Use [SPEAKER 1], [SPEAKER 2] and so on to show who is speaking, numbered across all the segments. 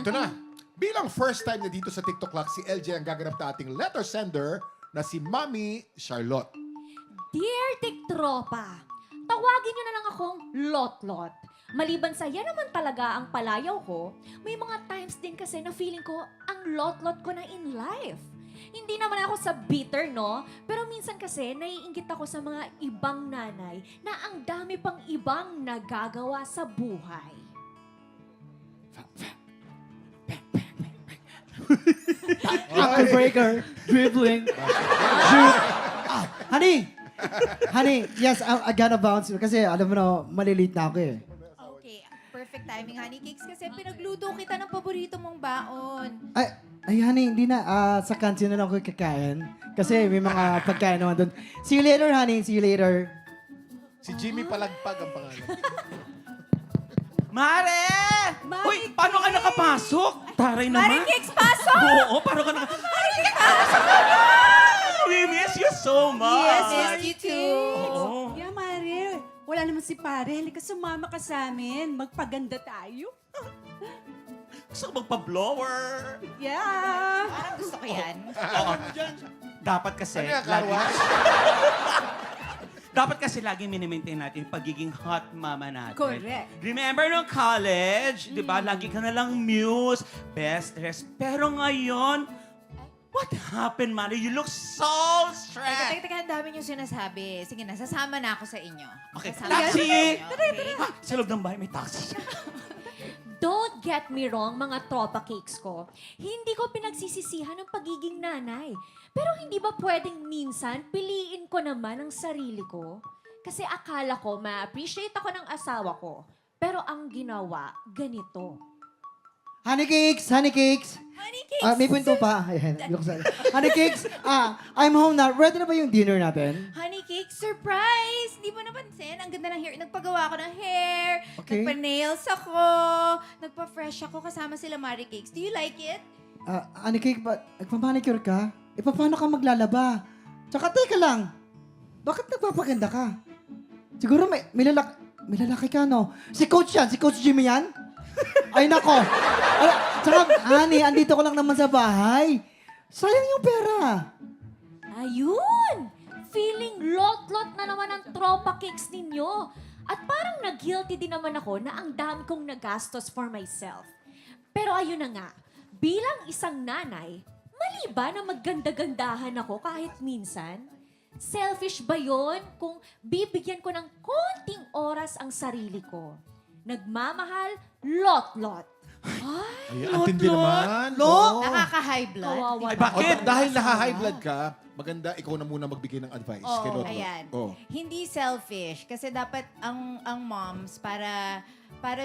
[SPEAKER 1] Ito na. Bilang first time na dito sa TikTok Clock, si LJ ang gaganap na ating letter sender na si Mami Charlotte.
[SPEAKER 2] Dear Tiktropa, tawagin niyo na lang akong Lot-Lot. Maliban sa yan naman talaga ang palayaw ko, may mga times din kasi na feeling ko ang Lot-Lot ko na in life. Hindi naman ako sa bitter, no? Pero minsan kasi naiinggit ako sa mga ibang nanay na ang dami pang ibang nagagawa sa buhay.
[SPEAKER 3] Ankle breaker, dribbling, shoot. Honey, yes, I gotta bounce kasi alam mo na, malilate na ako eh.
[SPEAKER 4] Okay, perfect timing, Honey Cakes, kasi pinagluto kita ng paborito mong baon.
[SPEAKER 3] Ay, honey, hindi na. Sa kantin na lang ako kakain. Kasi may mga pagkain naman doon. See you later, honey. See you later.
[SPEAKER 1] Si Jimmy Palagpag ang pangalan.
[SPEAKER 5] Mare! Uy, paano ka nakapasok? Taray naman.
[SPEAKER 4] Honey Cakes, pasok!
[SPEAKER 5] Oo, paano ka nakapasok? We miss you so much.
[SPEAKER 4] Yes, you too.
[SPEAKER 5] Oo.
[SPEAKER 6] Yeah, Mare. Wala naman si pare. Halika sumama ka sa amin. Magpaganda tayo.
[SPEAKER 5] Gusto ko magpa-blower.
[SPEAKER 6] Yeah.
[SPEAKER 4] Parang gusto ko yan.
[SPEAKER 5] Oo. Dapat kasi,
[SPEAKER 1] Ano yan, Carwash?
[SPEAKER 5] dapat kasi laging minimaintain natin yung pagiging hot mama natin.
[SPEAKER 6] Correct.
[SPEAKER 5] Remember nung college, di ba? Lagi ka na lang muse, best dress. Pero ngayon, what happened, Mari? You look so stressed.
[SPEAKER 4] Teka, ang dami niyong sinasabi. Sige na, sasama na ako sa inyo.
[SPEAKER 5] Okay,
[SPEAKER 4] Sasama na
[SPEAKER 5] taxi!
[SPEAKER 4] ako sa inyo, okay?
[SPEAKER 5] Sa loob ng bahay, may taxi.
[SPEAKER 2] Don't get me wrong, mga tropa cakes ko. Hindi ko pinagsisisihan ang pagiging nanay. Pero hindi ba pwedeng minsan piliin ko naman ang sarili ko? Kasi akala ko ma-appreciate ako ng asawa ko. Pero ang ginawa, ganito.
[SPEAKER 3] Honey cakes, honey cakes.
[SPEAKER 4] Honey Cakes!
[SPEAKER 3] May punto pa. Ayan, look sa- honey cakes, I'm home na. Ready na ba yung dinner natin?
[SPEAKER 4] Honey Cake, surprise! Hindi mo napansin? Ang ganda ng hair. Nagpagawa ako ng hair.
[SPEAKER 3] Okay.
[SPEAKER 4] Nagpa-nails ako. Nagpa-fresh ako kasama sila Mari Cakes. Do you like it?
[SPEAKER 3] Honey cake, nagpamanicure ka? E paano ka maglalaba? Tsaka teka lang, bakit nagpapaganda ka? Siguro may lalaki ka, no? Si Coach yan, si Coach Jimmy yan? Ay, nako. Tsaka, honey, andito ko lang naman sa bahay. Sayang yung pera.
[SPEAKER 2] Ayun! Feeling lot-lot na naman ang tropa cakes ninyo. At parang nag-guilty din naman ako na ang dami kong nagastos for myself. Pero ayun na nga, bilang isang nanay, mali ba na magganda-gandahan ako kahit minsan? Selfish ba yon kung bibigyan ko ng konting oras ang sarili ko? Nagmamahal, lot-lot.
[SPEAKER 1] Ay, ang tindi naman.
[SPEAKER 3] Lo?
[SPEAKER 1] Oo.
[SPEAKER 4] Nakaka-high blood.
[SPEAKER 2] Kawawa.
[SPEAKER 5] Ay, bakit?
[SPEAKER 1] Dahil naka-high blood ka, maganda ikaw na muna magbigay ng advice. kay Lotlo.
[SPEAKER 4] Ayan.
[SPEAKER 1] Oh.
[SPEAKER 4] Hindi selfish. Kasi dapat ang moms, para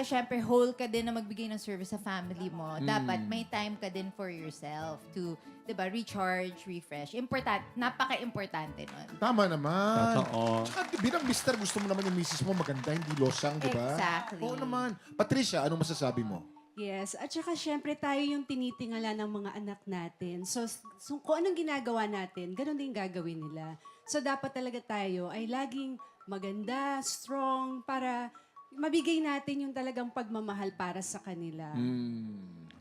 [SPEAKER 4] syempre whole ka din na magbigay ng service sa family mo, dapat may time ka din for yourself to, di ba, recharge, refresh. Napaka-importante nun.
[SPEAKER 1] Tama naman.
[SPEAKER 5] Totoo.
[SPEAKER 1] At bilang mister, gusto mo naman yung misis mo maganda, hindi losang, di ba?
[SPEAKER 4] Exactly.
[SPEAKER 1] Oo naman. Patricia, anong masasabi mo?
[SPEAKER 6] Yes. At saka syempre tayo yung tinitingala ng mga anak natin. So kung anong ginagawa natin, ganun din gagawin nila. So dapat talaga tayo ay laging maganda, strong, para mabigay natin yung talagang pagmamahal para sa kanila.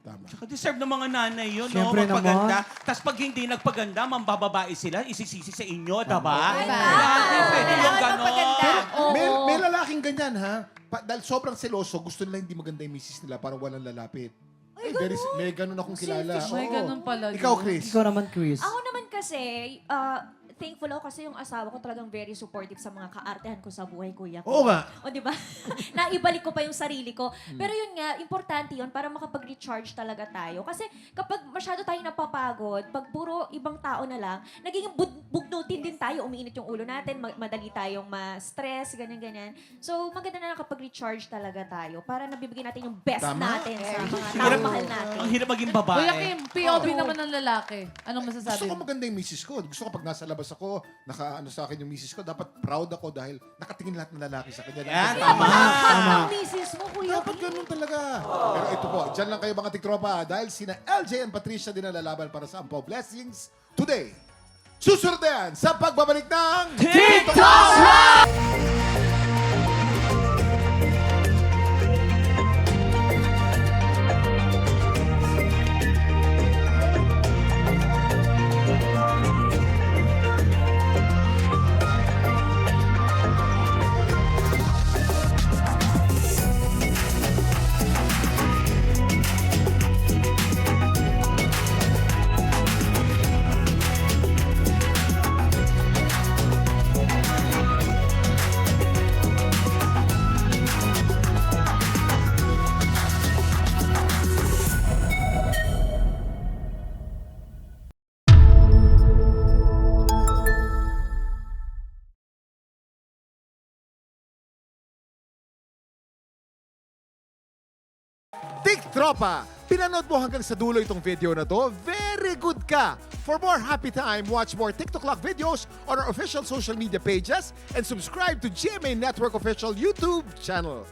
[SPEAKER 1] Tama.
[SPEAKER 5] Tsaka deserve ng mga nanay yun,
[SPEAKER 3] Siyempre
[SPEAKER 5] no? Magpaganda. Tapos pag hindi nagpaganda, mambababae sila, isisisi sa inyo, diba?
[SPEAKER 4] Diba?
[SPEAKER 5] Grabe, pwede yung
[SPEAKER 4] Kailangan
[SPEAKER 5] ganon.
[SPEAKER 4] magpaganda.
[SPEAKER 1] May lalaking ganyan, ha? Dahil sobrang seloso, gusto nila hindi maganda yung misis nila para walang lalapit. May ganun akong kilala.
[SPEAKER 7] May
[SPEAKER 1] Oo.
[SPEAKER 7] ganun pala.
[SPEAKER 1] Ikaw, Chris.
[SPEAKER 3] Ikaw naman, Chris.
[SPEAKER 2] Ako naman kasi, thankful ako kasi yung asawa ko talagang very supportive sa mga kaartehan ko sa buhay, kuya ko.
[SPEAKER 1] Oo nga.
[SPEAKER 2] O, di ba? Naibalik ko pa yung sarili ko. Pero yun nga, importante yun para makapag-recharge talaga tayo. Kasi kapag masyado tayong napapagod, pag puro ibang tao na lang, nagiging bugnutin din tayo. Umiinit yung ulo natin, madali tayong ma-stress, ganyan-ganyan. So, maganda na lang kapag recharge talaga tayo para nabibigyan natin yung best
[SPEAKER 1] Tama.
[SPEAKER 2] natin sa mga
[SPEAKER 5] Hirap-
[SPEAKER 2] mahal natin.
[SPEAKER 5] Ang hirap maging babae.
[SPEAKER 7] Kuya Kim, POV naman ng lalaki. Anong masasabi
[SPEAKER 1] Gusto ko
[SPEAKER 7] mo?
[SPEAKER 1] maganda yung misis ko. Gusto ko pag nasa labas ako, naka-ano sa akin yung misis ko, dapat proud ako dahil nakatingin lahat ng lalaki sa kanya.
[SPEAKER 5] Yan,
[SPEAKER 1] Dapat-
[SPEAKER 5] tama.
[SPEAKER 2] Ang misis mo, kuya.
[SPEAKER 1] Dapat ganun talaga. Pero ito po, dyan lang kayo mga tiktropa dahil sina LJ and Patricia din ang lalaban para sa Ampaw Blessings today. Susunod na yan sa pagbabalik ng
[SPEAKER 5] TikTok!
[SPEAKER 1] TikTropa, pinanood mo hanggang sa dulo itong video na to? Very good ka! For more happy time, watch more TikTok Clock videos on our official social media pages and subscribe to GMA Network official YouTube channel.